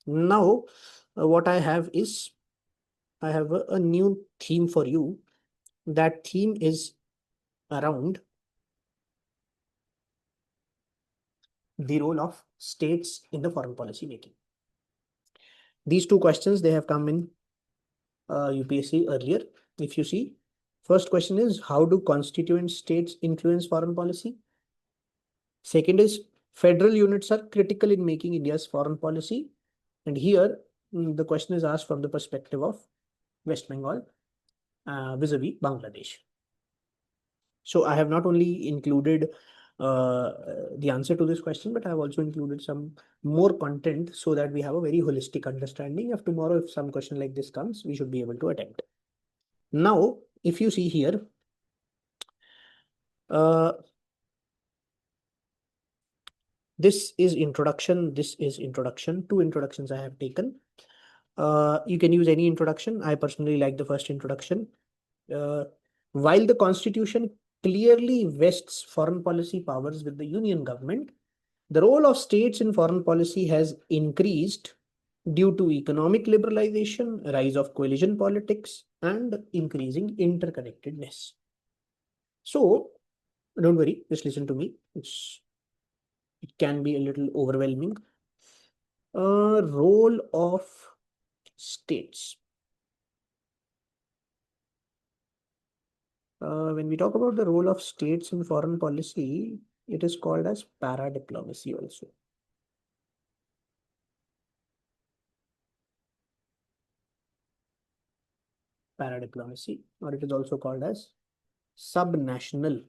Now, what I have is I have a new theme for you. That theme is around the role of states in the foreign policy making. These two questions, they have come in UPSC earlier. If you see, first question is, how do constituent states influence foreign policy? Second is, federal units are critical in making India's foreign policy. And here, the question is asked from the perspective of West Bengal vis-a-vis Bangladesh. So I have not only included the answer to this question, but I have also included some more content so that we have a very holistic understanding of tomorrow. If some question like this comes, we should be able to attempt. Now, if you see here, this is introduction. This is introduction. Two introductions I have taken. You can use any introduction. I personally like the first introduction. While the Constitution clearly vests foreign policy powers with the Union government, the role of states in foreign policy has increased due to economic liberalization, rise of coalition politics, and increasing interconnectedness. So, don't worry, just listen to me. It can be a little overwhelming. Role of states. When we talk about the role of states in foreign policy, it is called as para-diplomacy also. Para-diplomacy, or it is also called as subnational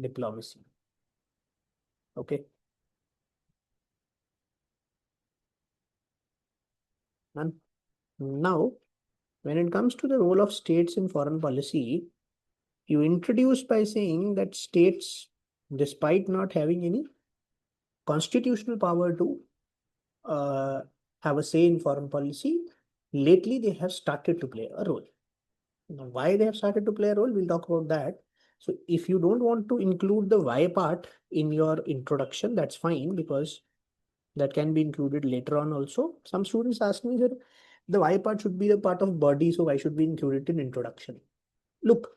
diplomacy. Okay. And now, when it comes to the role of states in foreign policy, you introduce by saying that states, despite not having any constitutional power to have a say in foreign policy, lately they have started to play a role. Now, why they have started to play a role, we'll talk about that. So if you don't want to include the why part in your introduction, that's fine, because that can be included later on also. Some students ask me that the why part should be the part of body, so why should we include it in introduction? Look,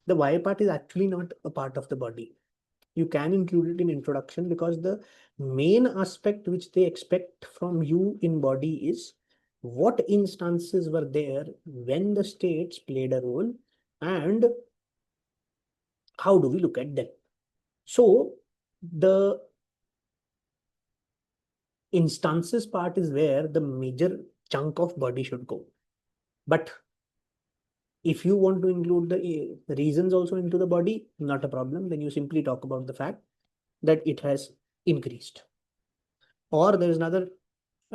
the why part is actually not a part of the body. You can include it in introduction because the main aspect which they expect from you in body is what instances were there when the states played a role and how do we look at them. So the instances part is where the major chunk of body should go. But if you want to include the reasons also into the body, not a problem. Then you simply talk about the fact that it has increased. Or there is another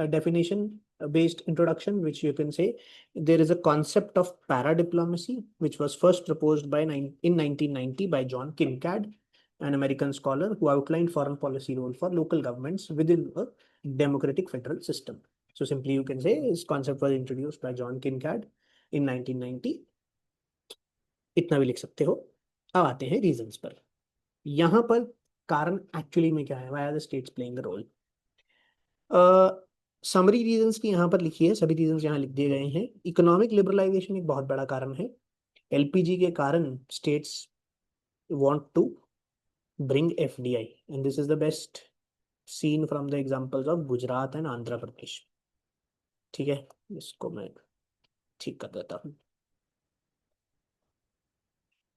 definition based introduction, which you can say there is a concept of para-diplomacy, which was first proposed by in 1990 by John Kincaid, an American scholar who outlined foreign policy role for local governments within a democratic federal system. So simply you can say this concept was introduced by John Kincaid in 1990. इतना भी लिख सकते हो. अब आते हैं reasons पर. यहाँ पर कारण एक्चुअली में क्या है, why are the states playing the role. Summary reasons की यहाँ पर लिखी है, सभी रीजंस यहाँ लिख दिए गए हैं. इकोनॉमिक लिबरलाइजेशन एक बहुत बड़ा कारण है. एलपीजी के कारण states want to bring FDI and this is the best seen from the examples of Gujarat and Andhra Pradesh. ठीक है, इसको मैं ठीक कर देता हूँ.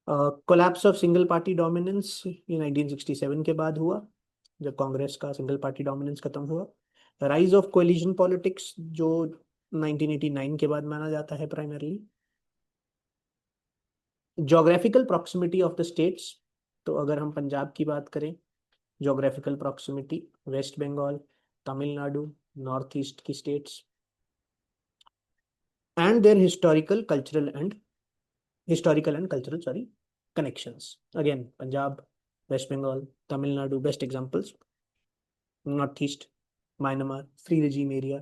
Collapse of single party dominance ये 1967 के बाद हुआ, जब कांग्रेस का सिंगल पार्टी डोमिनेंस खत्म हुआ. राइज ऑफ कोलिजन पॉलिटिक्स जो 1989 के बाद माना जाता है primarily. Geographical proximity of the states, तो अगर हम पंजाब की बात करें, geographical proximity, West Bengal, Tamil Nadu, north east की states, and their historical cultural connections. Again, Punjab, West Bengal, Tamil Nadu, best examples. Northeast, Myanmar, free regime area,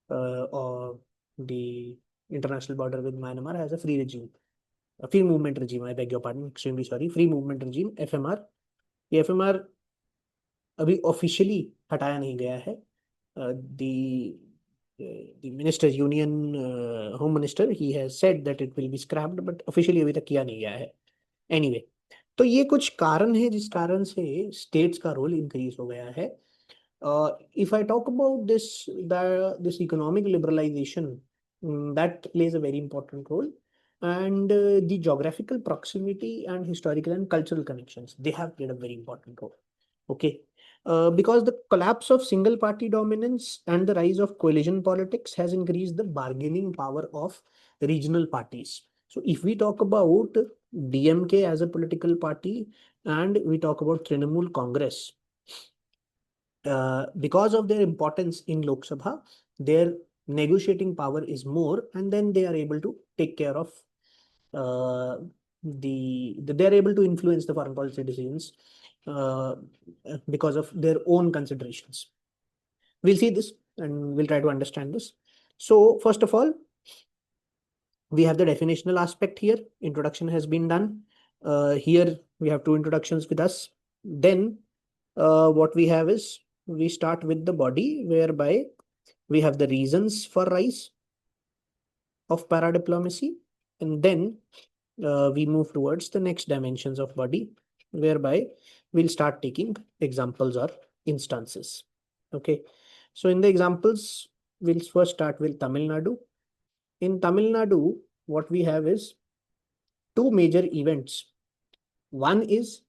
or the international border with Myanmar has a free regime, a free movement regime. I beg your pardon, extremely sorry. Free movement regime, FMR. ये FMR अभी officially हटाया नहीं गया है, the minister, union home minister, he has said that it will be scrapped, but officially अभी तक किया नहीं गया है. Anyway, तो ये कुछ कारण है जिस कारण से स्टेट्स का रोल इंक्रीज हो गया है. If I talk about this economic liberalization, that plays a very important role, and the geographical proximity and historical and cultural connections, they have played a very important role. Okay. Because the collapse of single party dominance and the rise of coalition politics has increased the bargaining power of regional parties. So if we talk about DMK as a political party and we talk about Trinamool Congress, because of their importance in Lok Sabha, their negotiating power is more, and then they are able to take care of they are able to influence the foreign policy decisions uh, because of their own considerations. We'll see this and we'll try to understand this. So first of all, we have the definitional aspect here. Introduction has been done. Here we have two introductions with us. Then what we have is we start with the body, whereby we have the reasons for rise of paradiplomacy, and then we move towards the next dimensions of body, whereby we'll start taking examples or instances. Okay, so in the examples, we'll first start with Tamil Nadu. In Tamil Nadu, what we have is two major events. One is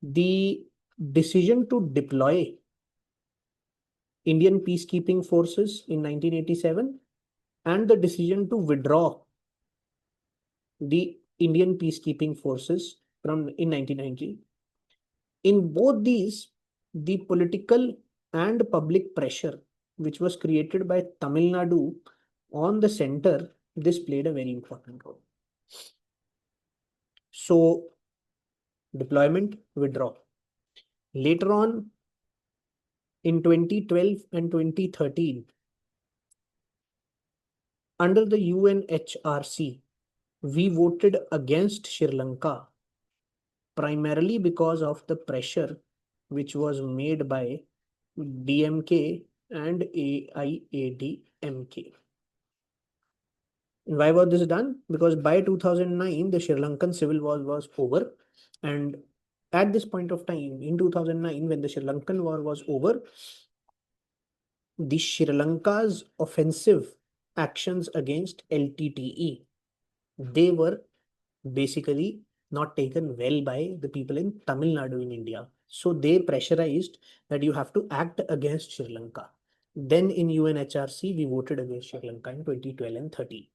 the decision to deploy Indian peacekeeping forces in 1987 and the decision to withdraw the Indian peacekeeping forces from in 1990. In both these, the political and public pressure which was created by Tamil Nadu on the center, this played a very important role. So, deployment, withdraw. Later on, in 2012 and 2013, under the UNHRC, we voted against Sri Lanka primarily because of the pressure which was made by DMK and AIADMK. And why was this done? Because by 2009, the Sri Lankan civil war was over. And at this point of time, in 2009, when the Sri Lankan war was over, the Sri Lanka's offensive actions against LTTE, they were basically not taken well by the people in Tamil Nadu in India. So they pressurized that you have to act against Sri Lanka. Then in UNHRC, we voted against Sri Lanka in 2012 and 13.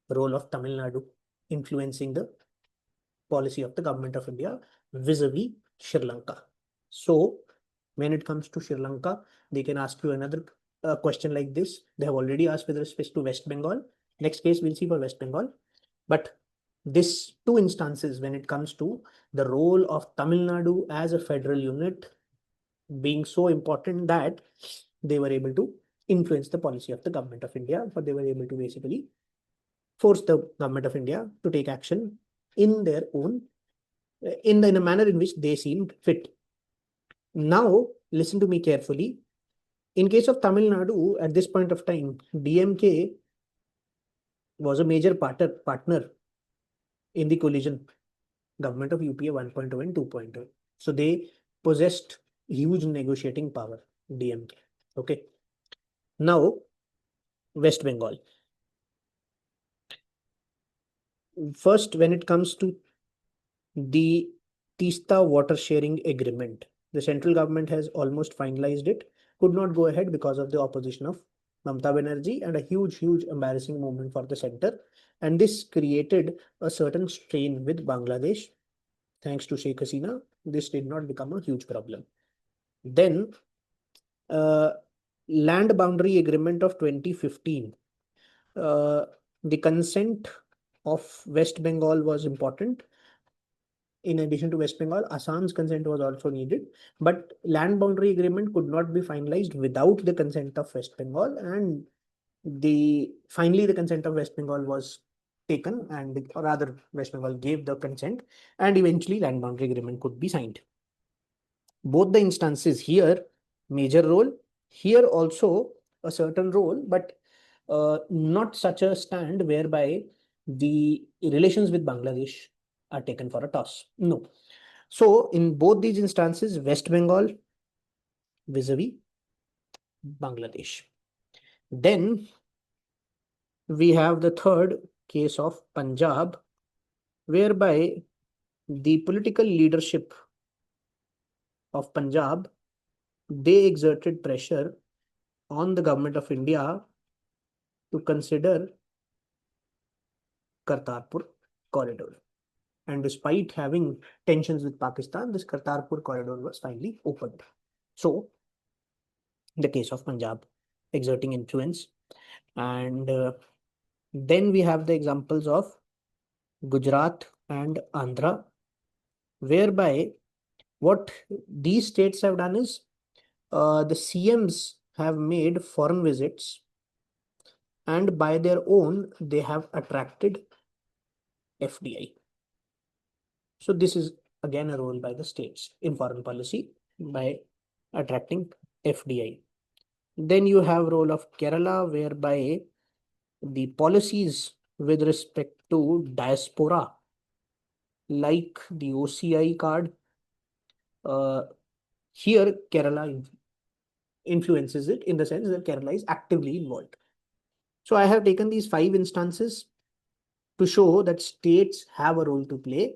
Role of Tamil Nadu influencing the policy of the government of India vis-a-vis Sri Lanka. So when it comes to Sri Lanka, they can ask you another question like this. They have already asked with respect to West Bengal. Next case we'll see for West Bengal. But this two instances, when it comes to the role of Tamil Nadu as a federal unit being so important that they were able to influence the policy of the government of India, but they were able to basically force the government of India to take action in their own, in a manner in which they seemed fit. Now, listen to me carefully. In case of Tamil Nadu, at this point of time, DMK was a major partner in the coalition government of UPA 1.0 and 2.0. So they possessed huge negotiating power, DMK. Okay. Now, West Bengal. First, when it comes to the Tista water sharing agreement, the central government has almost finalized it, could not go ahead because of the opposition of Mamata Banerjee and a huge embarrassing moment for the center. And this created a certain strain with Bangladesh. Thanks to Sheikh Hasina, this did not become a huge problem. Then, land boundary agreement of 2015. The consent of West Bengal was important. In addition to West Bengal, Assam's consent was also needed, but land boundary agreement could not be finalized without the consent of West Bengal, and finally the consent of West Bengal was taken, and or rather West Bengal gave the consent, and eventually land boundary agreement could be signed. Both the instances here, major role. here also a certain role, but not such a stand whereby the relations with Bangladesh are taken for a toss. No. So in both these instances, West Bengal vis-a-vis Bangladesh. Then we have the third case of Punjab, whereby the political leadership of Punjab, they exerted pressure on the government of India to consider Kartarpur corridor. And despite having tensions with Pakistan, this Kartarpur corridor was finally opened. So, the case of Punjab exerting influence. And then we have the examples of Gujarat and Andhra, whereby what these states have done is the CMs have made foreign visits, and by their own, they have attracted FDI. So this is again a role by the states in foreign policy by attracting FDI. Then you have role of Kerala, whereby the policies with respect to diaspora, like the OCI card, here Kerala influences it in the sense that Kerala is actively involved. So I have taken these 5 instances to show that states have a role to play,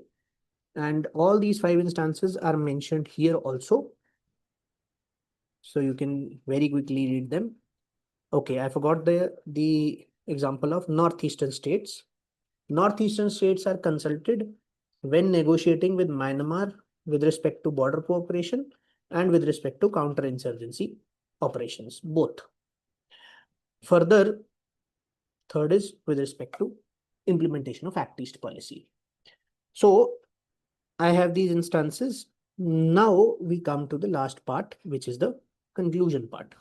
and all these 5 instances are mentioned here also. So you can very quickly read them. Okay, I forgot the example of northeastern states. Northeastern states are consulted when negotiating with Myanmar with respect to border cooperation and with respect to counterinsurgency operations, both. Further, third is with respect to implementation of Act East policy. So I have these instances. Now we come to the last part, which is the conclusion part.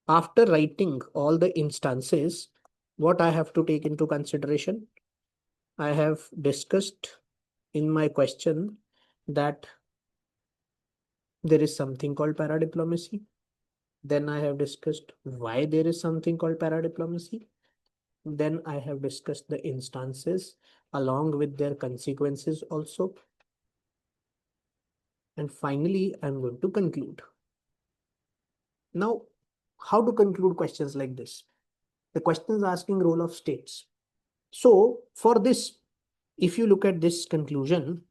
After writing all the instances, what I have to take into consideration, I have discussed in my question that there is something called paradiplomacy. Then I have discussed why there is something called paradiplomacy. Then I have discussed the instances along with their consequences also. And finally, I'm going to conclude. Now, how to conclude questions like this? The question is asking role of states. So for this, if you look at this conclusion,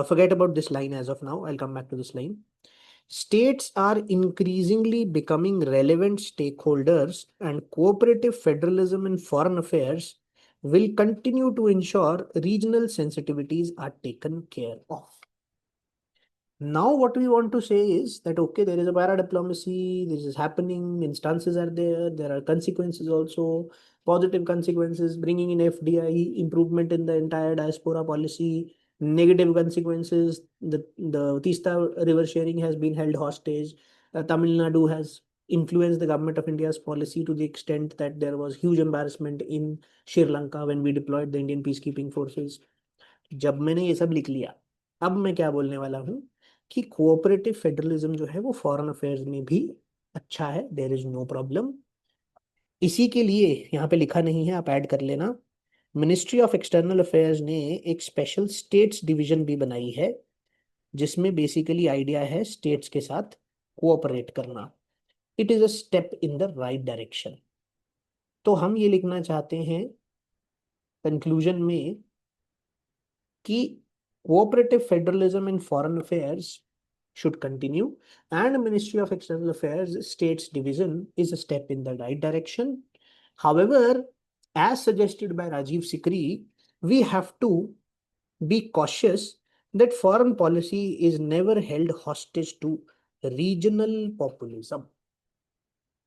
forget about this line as of now. I'll come back to this line. States are increasingly becoming relevant stakeholders, and cooperative federalism in foreign affairs will continue to ensure regional sensitivities are taken care of. Now, what we want to say is that, okay, there is a paradiplomacy, this is happening, instances are there are consequences also, positive consequences, bringing in FDI, improvement in the entire diaspora policy, negative consequences, the Tista river sharing has been held hostage, Tamil Nadu has influenced the government of India's policy to the extent that there was huge embarrassment in Sri Lanka when we deployed the Indian peacekeeping forces. जब मैंने ये सब लिख लिया, अब मैं क्या बोलने वाला हूँ कि कोऑपरेटिव फेडरलिज्म जो है वो फॉरेन अफेयर्स में भी अच्छा है, देयर इज नो प्रॉब्लम। इसी के लिए यहाँ पे लिखा नहीं है, आप ऐड कर लेना, मिनिस्ट्री ऑफ एक्सटर्नल अफेयर्स ने एक स्पेशल स्टेट्स डिवीजन भी बनाई है, जिसमें बेसिकली आइडिया है स्टेट्स के साथ कोऑपरेट करना। It is a step in the right direction. तो हम ये लिखना चाहते हैं कंक्लूजन में कि cooperative federalism in foreign affairs should continue, and Ministry of External Affairs States Division is a step in the right direction. However, as suggested by Rajiv Sikri, we have to be cautious that foreign policy is never held hostage to regional populism.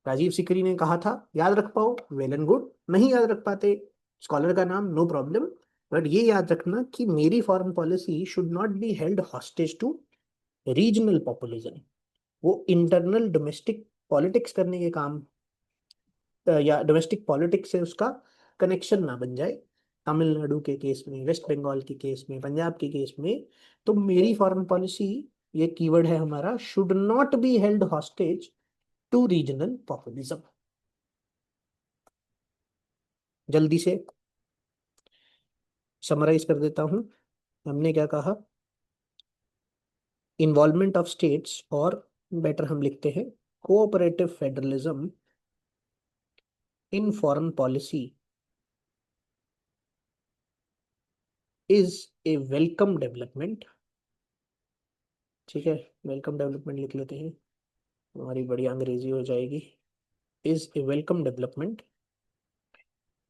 Rajiv Sikri ने कहा था, याद रख पाओ well and good, नहीं याद रख पाते स्कॉलर का नाम नो प्रॉब्लम, बट ये याद रखना कि मेरी foreign policy should not be held hostage to regional populism. वो इंटरनल डोमेस्टिक पॉलिटिक्स करने के काम या डोमेस्टिक पॉलिटिक्स से उसका कनेक्शन ना बन जाए। तमिलनाडु के केस में, वेस्ट बंगाल के केस में, पंजाब के केस में, तो मेरी फॉरेन पॉलिसी, ये कीवर्ड है हमारा, should not be held hostage to regional populism. जल्दी से समराइज कर देता हूं. हमने क्या कहा? इन्वॉल्वमेंट ऑफ स्टेट्स, और बेटर हम लिखते हैं cooperative federalism in foreign policy is a welcome development. ठीक है, वेलकम डेवलपमेंट लिख लेते हैं, हमारी बड़ी अंग्रेजी हो जाएगी. Is a welcome development.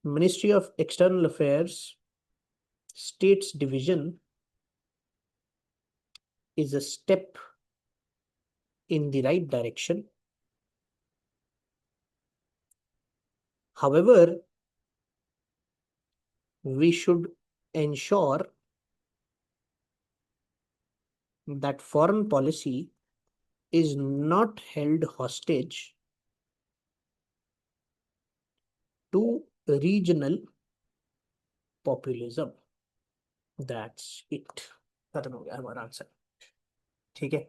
Ministry of external affairs states division is a step in the right direction. However, we should ensure that foreign policy is not held hostage to regional populism. That's it. खत्म हो गया हमारा answer. ठीक है.